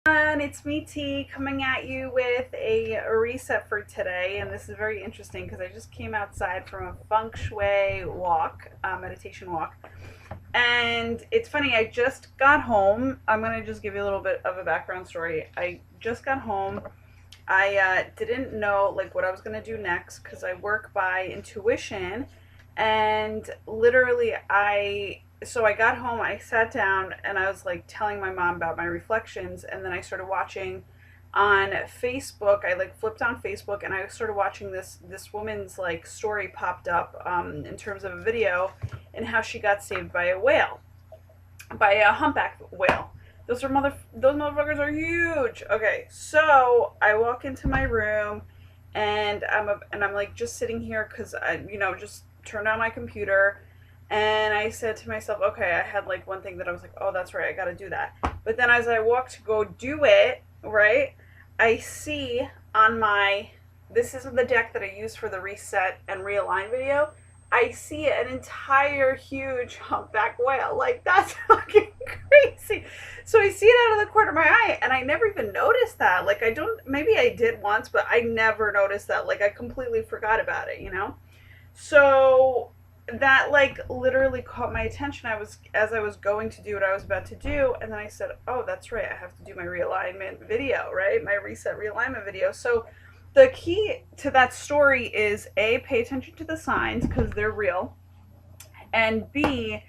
And it's me, T, coming at you with a reset for today. And this is very interesting because I just came outside from a feng shui walk, meditation walk. And it's funny, I just got home. I'm going to just give you a little bit of a background story. I just got home. I didn't know like what I was going to do next because I work by intuition. And literally, I got home, I sat down, and I was like telling my mom about my reflections, and then I started watching on Facebook. I like flipped on Facebook, and I started watching this woman's like story popped up in terms of a video, and how she got saved by a whale, by a humpback whale. Those motherfuckers are huge. Okay, so I walk into my room, and I'm like just sitting here because I just turned on my computer, and I said to myself, okay, I had like one thing that I was like, oh, that's right, I got to do that. But then as I walk to go do it, right, I see on my, this is the deck that I use for the reset and realign video. I see an entire huge humpback whale. Like, that's fucking crazy. So I see it out of the corner of my eye, and I never even noticed that. Like, I don't, maybe I did once, but I never noticed that. Like, I completely forgot about it, you know? So that like literally caught my attention. As I was going to do what I was about to do, and then I said, oh, that's right, I have to do my realignment video, right? My reset realignment video. So the key to that story is A, pay attention to the signs because they're real, and B,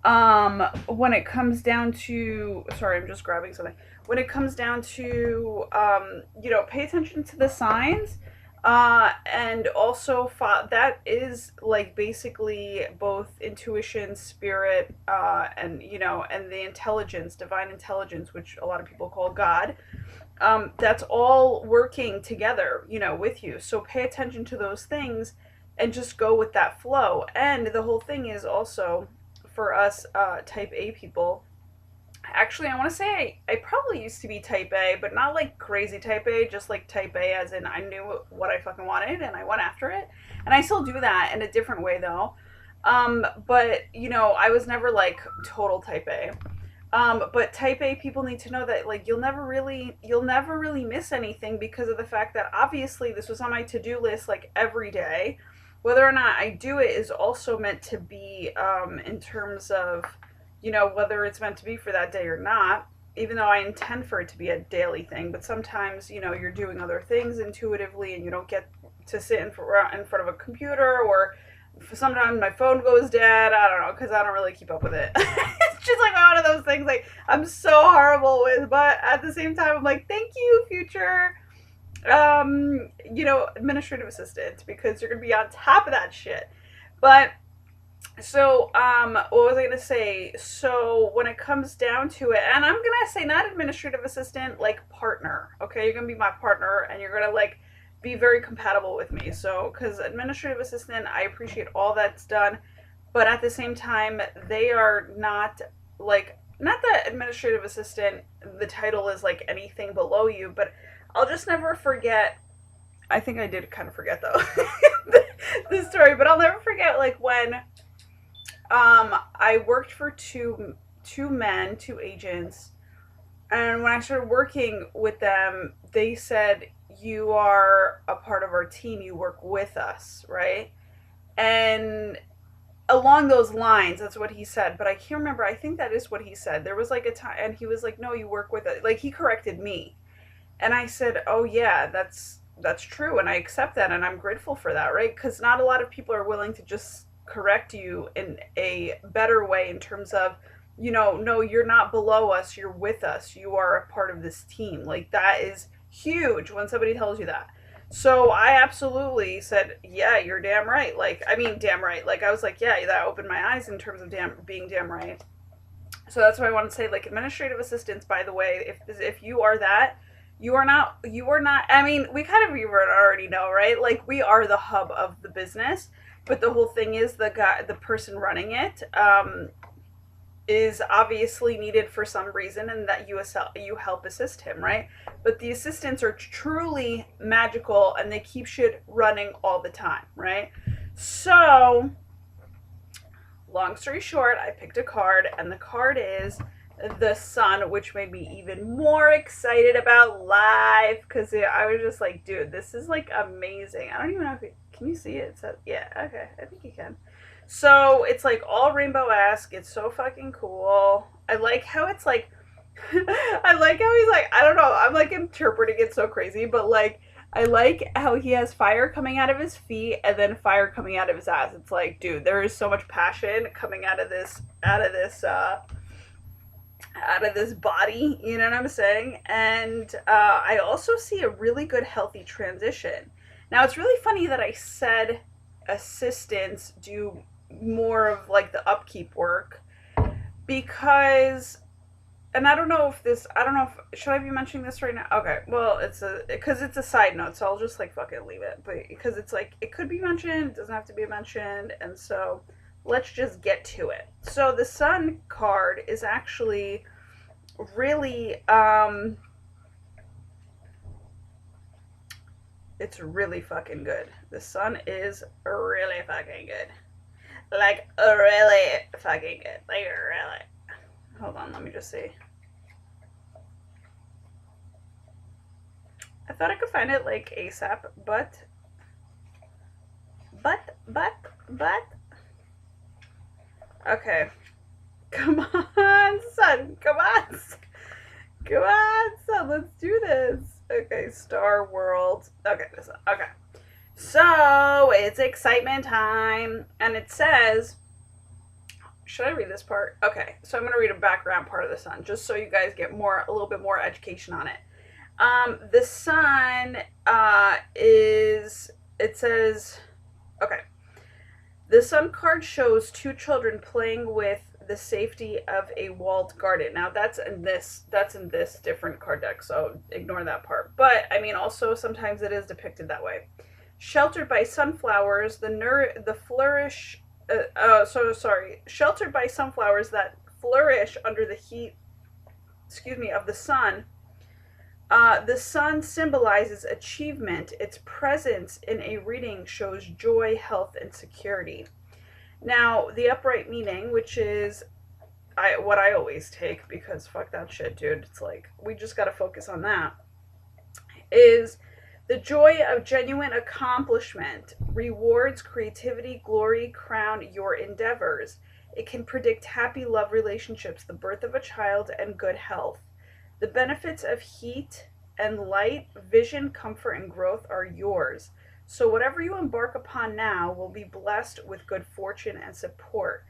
when it comes down to, sorry, I'm just grabbing something. When it comes down to, pay attention to the signs, and also that is like basically both intuition, spirit, and the intelligence, divine intelligence, which a lot of people call God. That's all working together, with you. So pay attention to those things and just go with that flow. And the whole thing is also for us type A people. Actually, I want to say I probably used to be type A, but not like crazy type A, just like type A as in I knew what I fucking wanted and I went after it. And I still do that in a different way though. But I was never like total type A. But type A people need to know that like you'll never really miss anything because of the fact that obviously this was on my to-do list like every day. Whether or not I do it is also meant to be in terms of whether it's meant to be for that day or not, even though I intend for it to be a daily thing. But sometimes, you're doing other things intuitively and you don't get to sit in front of a computer, or sometimes my phone goes dead. I don't know, because I don't really keep up with it. It's just like one of those things like I'm so horrible with, but at the same time, I'm like, thank you, future administrative assistant, because you're gonna be on top of that shit. But so, what was I gonna say? So, when it comes down to it, and I'm gonna say not administrative assistant, like partner. Okay, you're gonna be my partner, and you're gonna like be very compatible with me. So, because administrative assistant, I appreciate all that's done, but at the same time, they are not like, not that administrative assistant. The title is like anything below you, but I'll just never forget. I think I did kind of forget though the story, but I'll never forget like when I worked for two agents, and when I started working with them, they said, "You are a part of our team. You work with us, right?" And along those lines, that's what he said. But I can't remember. I think that is what he said. There was like a time, and he was like, "No, you work with it." Like he corrected me, and I said, "Oh yeah, that's true," and I accept that, and I'm grateful for that, right? Because not a lot of people are willing to just correct you in a better way in terms of, no, you're not below us, you're with us, you are a part of this team. Like that is huge when somebody tells you that. So I absolutely said, yeah, you're damn right. Like, I mean, damn right. Like, I was like, yeah, that opened my eyes in terms of being damn right. So that's what I want to say. Like, administrative assistants, by the way, if you are that, you are not, I mean, we kind of even already know, right? Like, we are the hub of the business, but the whole thing is the person running it, is obviously needed for some reason, and that you help assist him, right? But the assistants are truly magical, and they keep shit running all the time, right? So long story short, I picked a card, and the card is the sun, which made me even more excited about life because I was just like, dude, this is like amazing. I don't even know if can you see it? It says, yeah, okay, I think you can. So it's like all rainbow esque. It's so fucking cool. I like how it's like, I like how he's like, I don't know, I'm like interpreting it so crazy, but like, I like how he has fire coming out of his feet and then fire coming out of his ass. It's like, dude, there is so much passion coming out of this body, you know what I'm saying? And I also see a really good healthy transition. Now it's really funny that I said assistants do more of like the upkeep work because, and I don't know if this, I don't know if, should I be mentioning this right now? Okay, well, because it's a side note, so I'll just like fucking leave it. But because it's like, it could be mentioned, it doesn't have to be mentioned, and so let's just get to it. So the sun card is actually really, it's really fucking good. The sun is really fucking good. Like, really fucking good. Like, really. Hold on, let me just see. I thought I could find it like ASAP, but, but, but, but. Okay. Come on, son. Come on. Come on, son. Let's do this. Okay, Star World. Okay, this one. Okay. So it's excitement time, and it says, should I read this part? Okay, so I'm gonna read a background part of the sun, just so you guys get a little bit more education on it. The sun is. It says, okay. The sun card shows two children playing with the safety of a walled garden. Now that's in this different card deck, so ignore that part. But I mean, also sometimes it is depicted that way. Sheltered by sunflowers, sheltered by sunflowers that flourish under the heat, of the sun. The sun symbolizes achievement. Its presence in a reading shows joy, health, and security. Now, the upright meaning, which is what I always take, because fuck that shit, dude. It's like, we just gotta focus on that, is the joy of genuine accomplishment, rewards creativity, glory, crown your endeavors. It can predict happy love relationships, the birth of a child, and good health. The benefits of heat and light, vision, comfort, and growth are yours. So whatever you embark upon now will be blessed with good fortune and support.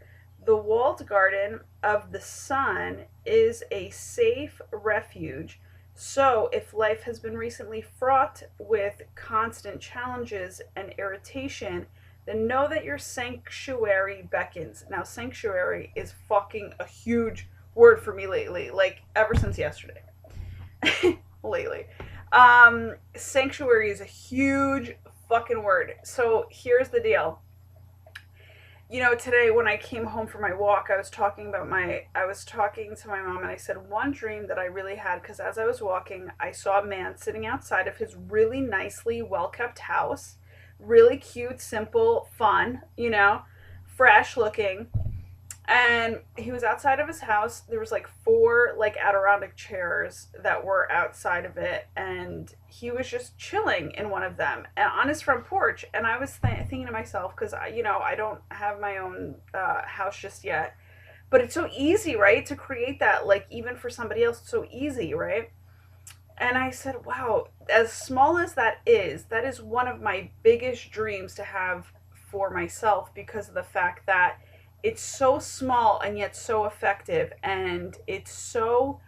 The walled garden of the sun is a safe refuge. So if life has been recently fraught with constant challenges and irritation, then know that your sanctuary beckons. Now, sanctuary is fucking a huge word for me lately, like ever since yesterday. Lately. Sanctuary is a huge fucking word. So here's the deal. You know, today when I came home from my walk, I was talking to my mom, and I said one dream that I really had, because as I was walking, I saw a man sitting outside of his really nicely well-kept house, really cute, simple, fun, fresh looking. And he was outside of his house. There was like 4 like Adirondack chairs that were outside of it, and he was just chilling in one of them and on his front porch. And I was thinking to myself, because I don't have my own house just yet, but it's so easy, right, to create that, like, even for somebody else. It's so easy, right? And I said, wow, as small as that is one of my biggest dreams to have for myself, because of the fact that it's so small and yet so effective. And it's so,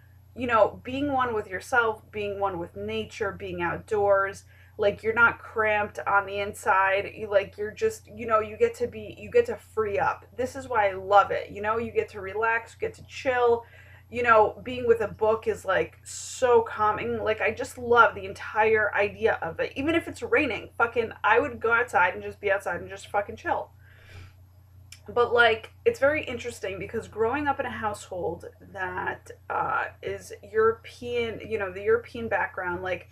being one with yourself, being one with nature, being outdoors, like, you're not cramped on the inside. You're just, you get to free up. This is why I love it. You get to relax, you get to chill. Being with a book is like so calming. Like, I just love the entire idea of it. Even if it's raining, fucking, I would go outside and just be outside and just fucking chill. But like, it's very interesting because growing up in a household that is European, the European background, like,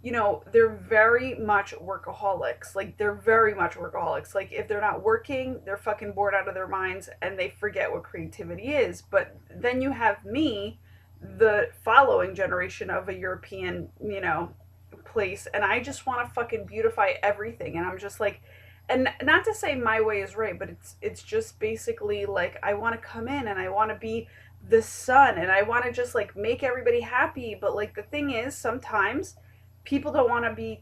they're very much workaholics. Like, they're very much workaholics. Like, if they're not working, they're fucking bored out of their minds and they forget what creativity is. But then you have me, the following generation of a European, place, and I just want to fucking beautify everything. And I'm just like, and not to say my way is right, but it's just basically like I want to come in and I want to be the sun and I want to just like make everybody happy. But like the thing is, sometimes people don't want to be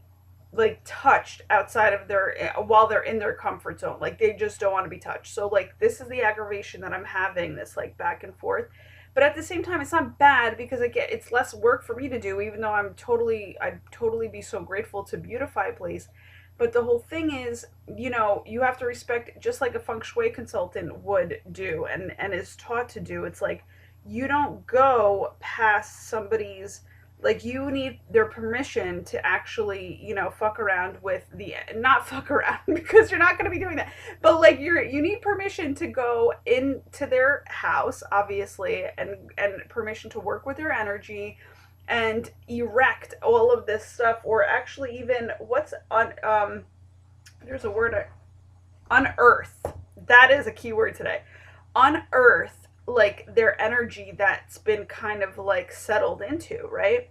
like touched outside of their while they're in their comfort zone. Like they just don't want to be touched. So like this is the aggravation that I'm having, this like back and forth. But at the same time, it's not bad because it's less work for me to do, even though I'd totally be so grateful to beautify a place. But the whole thing is, you have to respect, just like a feng shui consultant would do and is taught to do. It's like you don't go past somebody's, like, you need their permission to actually, fuck around with not fuck around because you're not going to be doing that, but like you need permission to go into their house, obviously, and permission to work with their energy and erect all of this stuff, or actually even what's on, there's a word, unearth. That is a key word today. Unearth like their energy that's been kind of like settled into, right?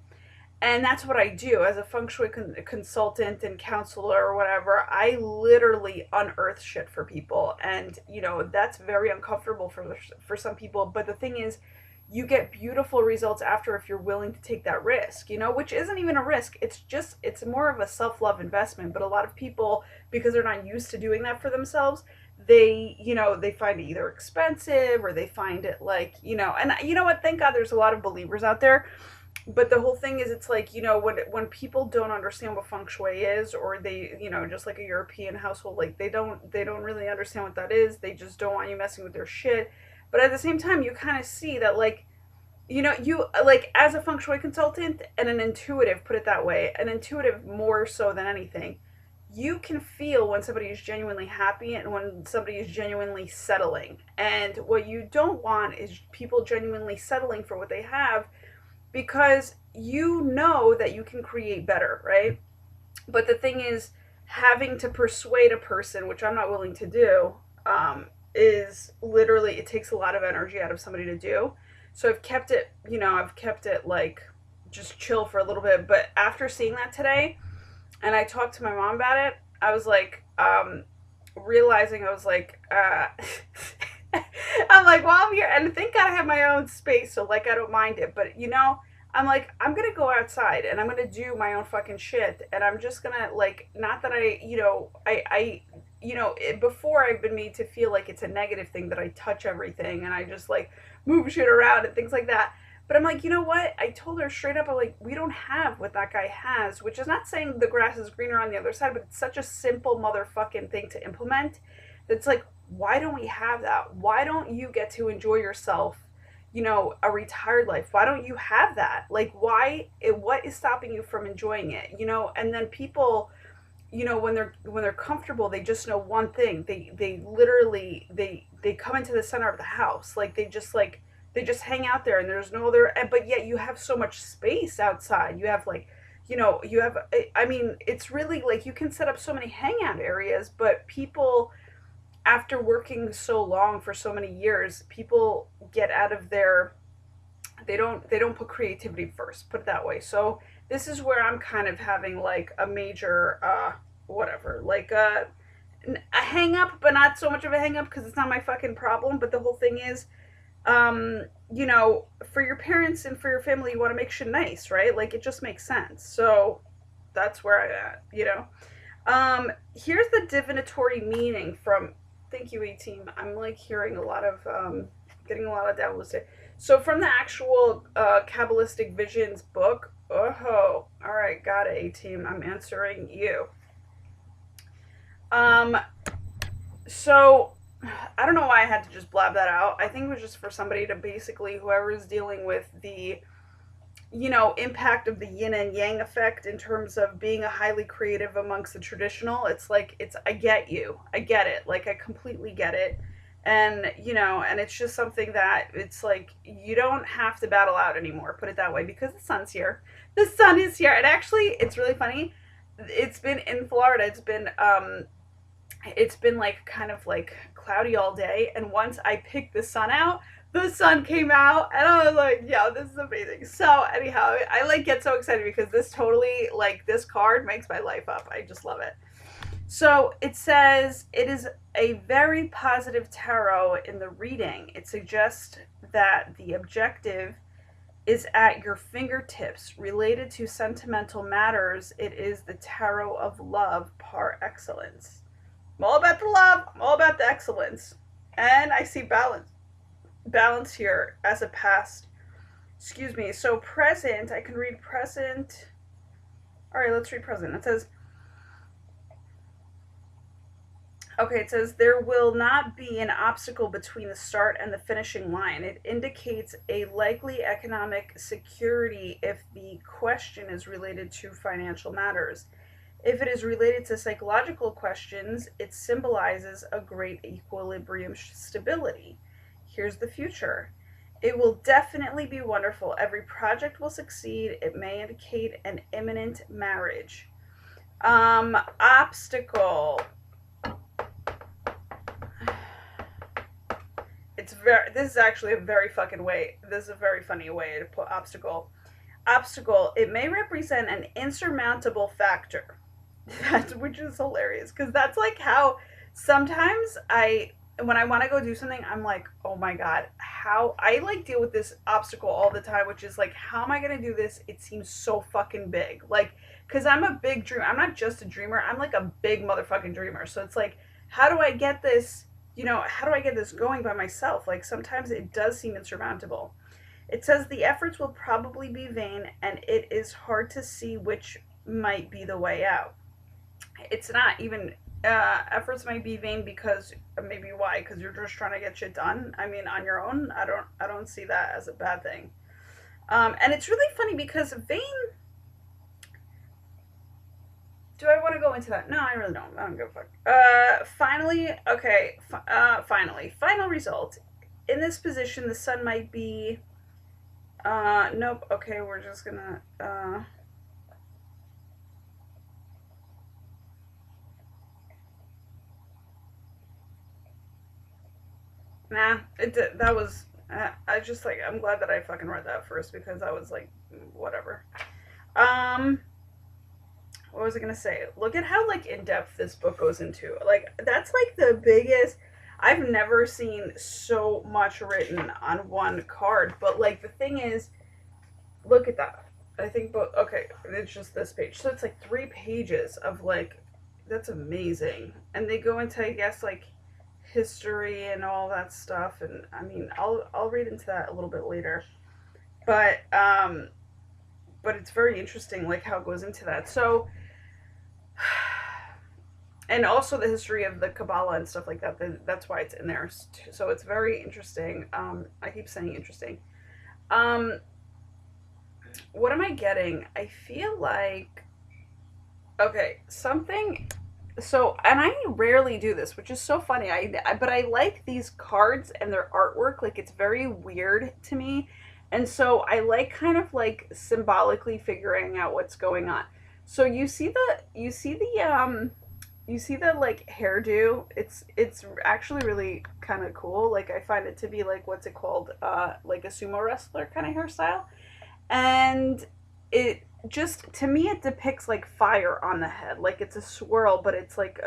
And that's what I do as a feng shui consultant and counselor or whatever. I literally unearth shit for people, and that's very uncomfortable for some people. But the thing is, you get beautiful results after if you're willing to take that risk, which isn't even a risk. It's more of a self-love investment. But a lot of people, because they're not used to doing that for themselves, they find it either expensive or they find it like, and you know what? Thank God there's a lot of believers out there. But the whole thing is, it's like, when people don't understand what feng shui is, or they, just like a European household, like they don't really understand what that is. They just don't want you messing with their shit. But at the same time, you kind of see that, like, you like, as a feng shui consultant and an intuitive, put it that way, an intuitive more so than anything, you can feel when somebody is genuinely happy and when somebody is genuinely settling. And what you don't want is people genuinely settling for what they have, because you know that you can create better, right? But the thing is, having to persuade a person, which I'm not willing to do, is literally, it takes a lot of energy out of somebody to do. So I've kept it, like just chill for a little bit. But after seeing that today, and I talked to my mom about it, I was like, realizing, I was like, I'm like, well, I'm here, and thank God I have my own space, so like I don't mind it. But I'm like, I'm gonna go outside and I'm gonna do my own fucking shit, and I'm just gonna, like, not that before I've been made to feel like it's a negative thing that I touch everything and I just like move shit around and things like that. But I'm like, you know what? I told her straight up, I'm like, we don't have what that guy has, which is not saying the grass is greener on the other side, but it's such a simple motherfucking thing to implement. That's like, why don't we have that? Why don't you get to enjoy yourself, a retired life? Why don't you have that? Like, what is stopping you from enjoying it? And then people, when they're comfortable, they just know one thing. They literally, they come into the center of the house. Like, they just hang out there, and there's no other, but yet you have so much space outside. You have, like, I mean, it's really like, you can set up so many hangout areas, but people, after working so long for so many years, people get out of their, they don't put creativity first, put it that way. So this is where I'm kind of having like a major, whatever, like a hang up, but not so much of a hang up because it's not my fucking problem. But the whole thing is, for your parents and for your family, you want to make shit nice, right? Like, it just makes sense. So that's where I'm at, here's the divinatory meaning from, thank you, A-Team. I'm like hearing a lot of, getting a lot of downloads today. So from the actual Kabbalistic Visions book, all right, got it, A-Team. I'm answering you. So I don't know why I had to just blab that out. I think it was just for somebody to basically, whoever is dealing with the, impact of the yin and yang effect in terms of being a highly creative amongst the traditional. It's like, I get you. I get it. Like, I completely get it. And and it's just something that it's like you don't have to battle out anymore, put it that way, because the sun's here. The sun is here. And actually, it's really funny, it's been in Florida, it's been like kind of like cloudy all day, and once I picked the sun out, the sun came out, and I was like, "Yo, this is amazing." So anyhow, I like get so excited because this totally, like, this card makes my life up. I just love it. So it says it is a very positive tarot in the reading. It suggests that the objective is at your fingertips. Related to sentimental matters, it is the tarot of love par excellence. I'm all about the love, I'm all about the excellence. And I see balance here as a past. Excuse me. So present, I can read present. All right, let's read present. It says, okay, it says there will not be an obstacle between the start and the finishing line. It indicates a likely economic security if the question is related to financial matters. If it is related to psychological questions, it symbolizes a great equilibrium stability. Here's the future. It will definitely be wonderful. Every project will succeed. It may indicate an imminent marriage. Obstacle. This is actually a very fucking way. This is a very funny way to put obstacle. Obstacle. It may represent an insurmountable factor. Which is hilarious, because that's like how sometimes when I want to go do something, I'm like, oh my god, how I like deal with this obstacle all the time, which is like, how am I gonna do this? It seems so fucking big, like, because I'm a big dreamer. I'm not just a dreamer, I'm like a big motherfucking dreamer. So it's like, how do I get this, how do I get this going by myself? Like, sometimes it does seem insurmountable. It says the efforts will probably be vain, and it is hard to see which might be the way out. It's not even, efforts might be vain because, maybe why, because you're just trying to get shit done. I mean, on your own, I don't see that as a bad thing. And it's really funny because vain, do I want to go into that? No, I really don't. I don't give a fuck. Finally, okay. Finally, final result. In this position, the sun might be. Nope. Okay, we're just gonna. Nah, that was. I just like. I'm glad that I fucking read that first, because I was like, whatever. What was I gonna say? Look at how, like, in depth this book goes into. Like, that's like the biggest. I've never seen so much written on one card. But like, the thing is, look at that. I think both. Okay, it's just this page. So it's like 3 pages of like. That's amazing. And they go into, I guess, like, history and all that stuff. And I mean, I'll read into that a little bit later. But it's very interesting, like, how it goes into that. So, and also the history of the Kabbalah and stuff like that. That's why it's in there. So it's very interesting. I keep saying interesting. Um, what am I getting? I feel like, okay, something. So, and I rarely do this, which is so funny. But I like these cards and their artwork. Like, it's very weird to me, and so I like kind of like symbolically figuring out what's going on. So you see the like hairdo. It's actually really kind of cool. Like, I find it to be like, what's it called? Like a sumo wrestler kind of hairstyle. And it just, to me, it depicts like fire on the head. Like, it's a swirl, but it's like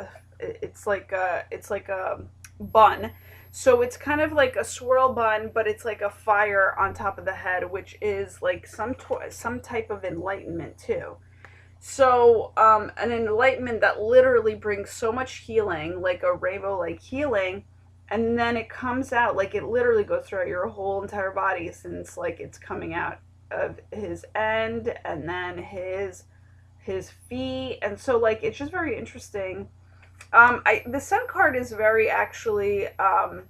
a bun. So it's kind of like a swirl bun, but it's like a fire on top of the head, which is like some type of enlightenment too. So, an enlightenment that literally brings so much healing, like a rainbow, like healing, and then it comes out, like, it literally goes throughout your whole entire body, since like it's coming out of his end, and then his feet, and so, like, it's just very interesting. The Sun card is very, actually, I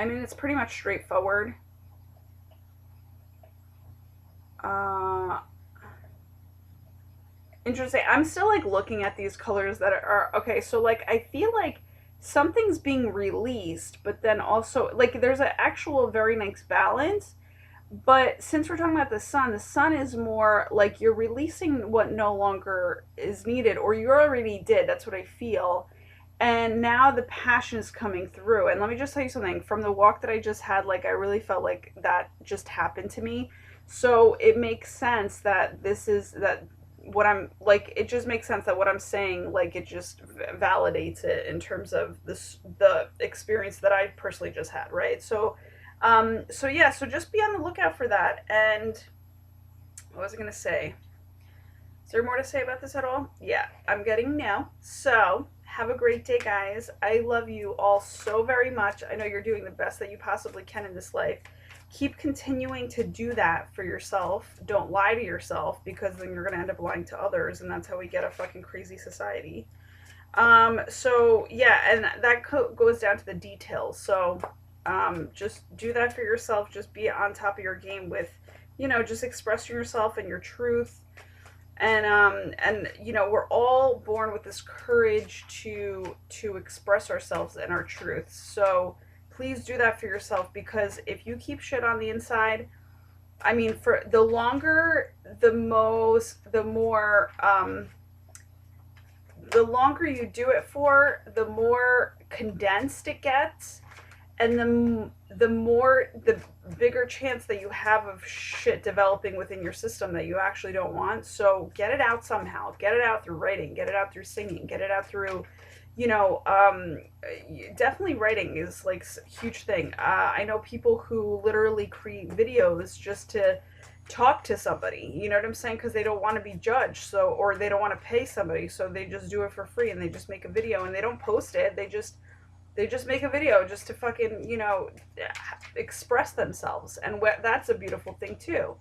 mean, it's pretty much straightforward. Uh, Interesting. I'm still like looking at these colors that are okay. So, like, I feel like something's being released, but then also, like, there's an actual very nice balance. But since we're talking about the sun is more like you're releasing what no longer is needed, or you already did. That's what I feel. And now the passion is coming through. And let me just tell you something from the walk that I just had, like, I really felt like that just happened to me. So it makes sense that this is that what I'm like, it just makes sense that what I'm saying, like, it just validates it in terms of this, the experience that I personally just had, right? So yeah, so just be on the lookout for that. And what was I gonna say? Is there more to say about this at all? Yeah, I'm getting now. So have a great day, guys. I love you all so very much. I know you're doing the best that you possibly can in this life. Keep continuing to do that for yourself. Don't lie to yourself, because then you're gonna end up lying to others, and that's how we get a fucking crazy society. So yeah, and that goes down to the details. So just do that for yourself. Just be on top of your game with, just expressing yourself and your truth. And we're all born with this courage to express ourselves and our truths. So please do that for yourself, because if you keep shit on the inside, I mean, for the longer, the longer you do it for, the more condensed it gets, and the bigger chance that you have of shit developing within your system that you actually don't want. So get it out somehow. Get it out through writing. Get it out through singing. Get it out through, definitely writing is like a huge thing. I know people who literally create videos just to talk to somebody, you know what I'm saying? Because they don't want to be judged, so, or they don't want to pay somebody, so they just do it for free, and they just make a video, and they don't post it. They just make a video just to fucking, express themselves. And that's a beautiful thing too.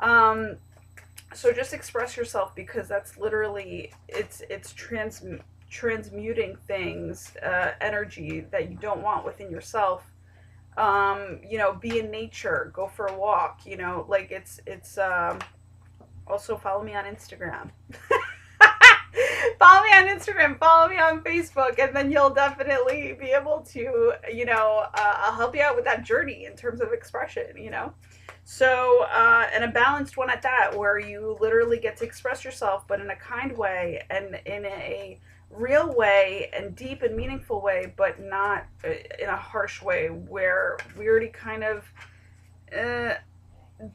So just express yourself, because that's literally, it's transmuting things, energy that you don't want within yourself. Be in nature, go for a walk, like it's also follow me on Instagram. Follow me on Instagram, follow me on Facebook, and then you'll definitely be able to, I'll help you out with that journey in terms of expression. So, and a balanced one at that, where you literally get to express yourself, but in a kind way and in a real way and deep and meaningful way, but not in a harsh way where we already kind of,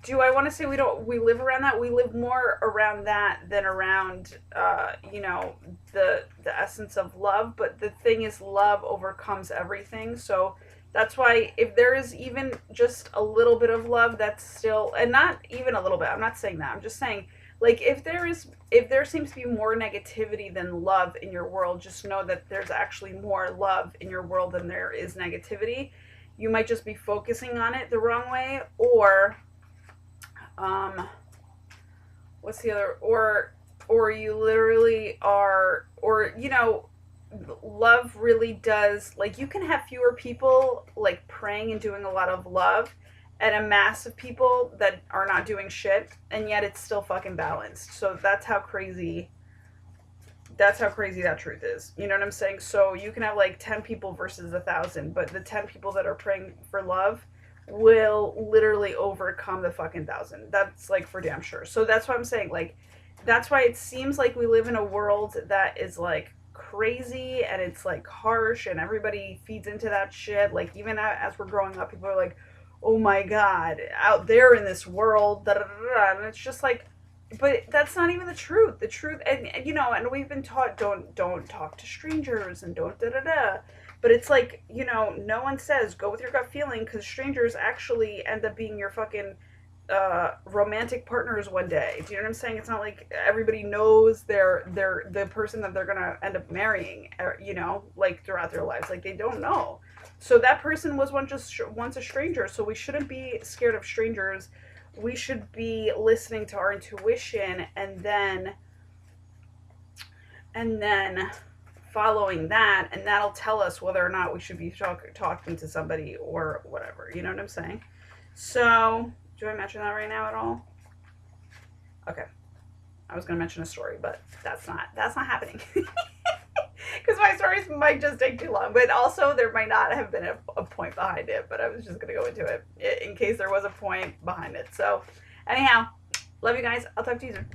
do I want to say we live around that? We live more around that than around, the essence of love. But the thing is, love overcomes everything. So that's why if there is even just a little bit of love, that's still, and not even a little bit, I'm not saying that. I'm just saying, like, if there seems to be more negativity than love in your world, just know that there's actually more love in your world than there is negativity. You might just be focusing on it the wrong way, or what's the other, or you literally are, or love really does, like, you can have fewer people like praying and doing a lot of love, and a mass of people that are not doing shit, and yet it's still fucking balanced. So that's how crazy that truth is. You know what I'm saying? So you can have like 10 people versus 1,000, but the 10 people that are praying for love will literally overcome the fucking 1,000. That's like for damn sure. So that's what I'm saying. Like, that's why it seems like we live in a world that is like crazy, and it's like harsh, and everybody feeds into that shit. Like, even as we're growing up, people are like, oh my god, out there in this world, da, da, da, da. And it's just like, but that's not even the truth. And we've been taught, don't talk to strangers, and don't da da da. But it's like, no one says go with your gut feeling, because strangers actually end up being your fucking romantic partners one day. Do you know what I'm saying? It's not like everybody knows they're the person that they're gonna end up marrying, like throughout their lives. Like, they don't know. So that person was once a stranger. So we shouldn't be scared of strangers. We should be listening to our intuition, and then following that, and that'll tell us whether or not we should be talking to somebody or whatever. You know what I'm saying? So, do I mention that right now at all? Okay. I was going to mention a story, but that's not happening. Because my stories It might just take too long, but also there might not have been a point behind it, but I was just going to go into it in case there was a point behind it. So anyhow, love you guys. I'll talk to you soon.